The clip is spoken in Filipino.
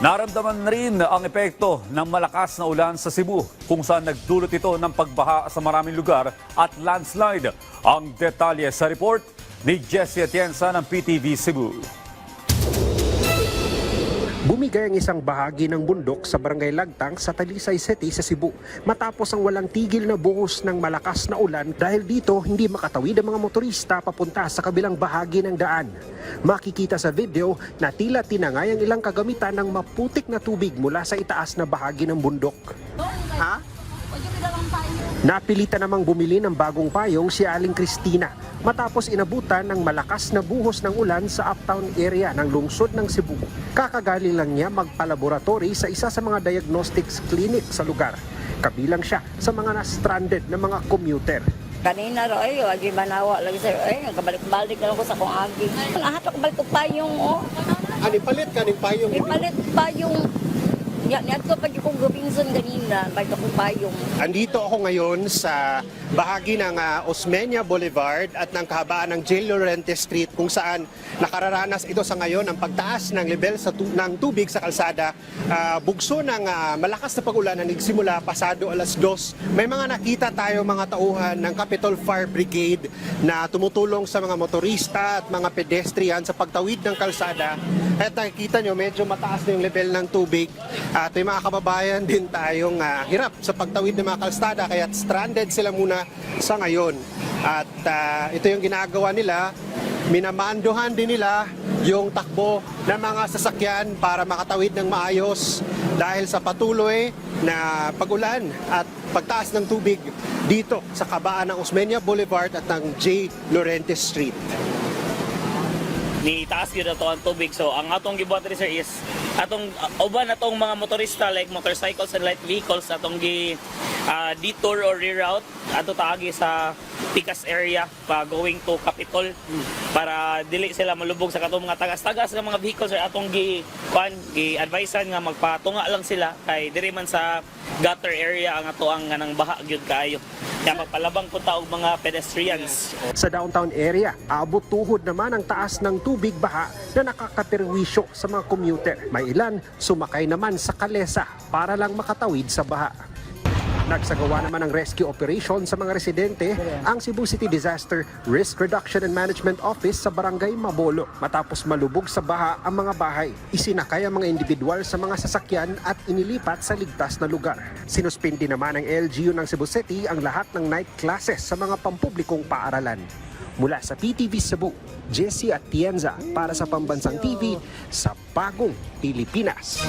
Naramdaman rin ang epekto ng malakas na ulan sa Cebu kung saan nagdulot ito ng pagbaha sa maraming lugar at landslide. Ang detalye sa report ni Jessie Atienza ng PTV Cebu. Bumigay ang isang bahagi ng bundok sa Barangay Lagtang sa Talisay City sa Cebu matapos ang walang tigil na buhos ng malakas na ulan dahil dito hindi makatawid ang mga motorista papunta sa kabilang bahagi ng daan. Makikita sa video na tila tinangay ang ilang kagamitan ng maputik na tubig mula sa itaas na bahagi ng bundok. Napilitan namang bumili ng bagong payong si Aling Cristina matapos inabutan ng malakas na buhos ng ulan sa uptown area ng lungsod ng Cebu. Kakagaling lang niya magpalaboratory sa isa sa mga diagnostics clinic sa lugar. Kabilang siya sa mga na-stranded na mga commuter. Kanina ro ay agi manawa lagi sir ay kabalik-balik na ako sa kong agi. Lahat ako balik ko payong oh. Ani palit kaning payong? Ipalit payong. Yan, ato pag yung Robinson ganina, balik ako payong. Andito ako ngayon sa bahagi ng Osmeña Boulevard at ng kahabaan ng J. Llorente Street kung saan nakararanas ito sa ngayon ang pagtaas ng level ng tubig sa kalsada. Bugso ng malakas na pag-ulan na nagsimula pasado alas 2. May mga nakita tayo mga tauhan ng Capitol Fire Brigade na tumutulong sa mga motorista at mga pedestrian sa pagtawid ng kalsada. At nakikita nyo medyo mataas na yung level ng tubig. At may mga kababayan din tayong hirap sa pagtawid ng mga kalsada kaya stranded sila muna sa ngayon. At ito yung ginagawa nila, minamanduhan din nila yung takbo ng mga sasakyan para makatawid ng maayos dahil sa patuloy na pag-ulan at pagtaas ng tubig dito sa kabaan ng Osmeña Boulevard at ng J. Llorente Street. Ni taas gyud ato ang tubig, so ang atong gibuhat diri sir is atong uban atong mga motorista like motorcycles and light vehicles atong gi detour or reroute ato taagi sa Picas area pa going to Capitol para dili sila malubog sa katong mga tagas-tagas nga mga vehicles sir atong gi-advisean nga magpatunga lang sila kay diri man sa gutter area ang ato ang nang baha gyud kaayo. Kaya magpalabang po taog mga pedestrians. Sa downtown area, abot tuhod naman ang taas ng tubig baha na nakakaperwisyo sa mga commuter. May ilan, sumakay naman sa kalesa para lang makatawid sa baha. Nagsagawa naman ng rescue operation sa mga residente ang Cebu City Disaster Risk Reduction and Management Office sa Barangay Mabolo. Matapos malubog sa baha ang mga bahay, isinakay ang mga individual sa mga sasakyan at inilipat sa ligtas na lugar. Sinuspindi naman ng LGU ng Cebu City ang lahat ng night classes sa mga pampublikong paaralan. Mula sa PTV Cebu, Jessie Atienza para sa Pambansang TV sa Bagong Pilipinas.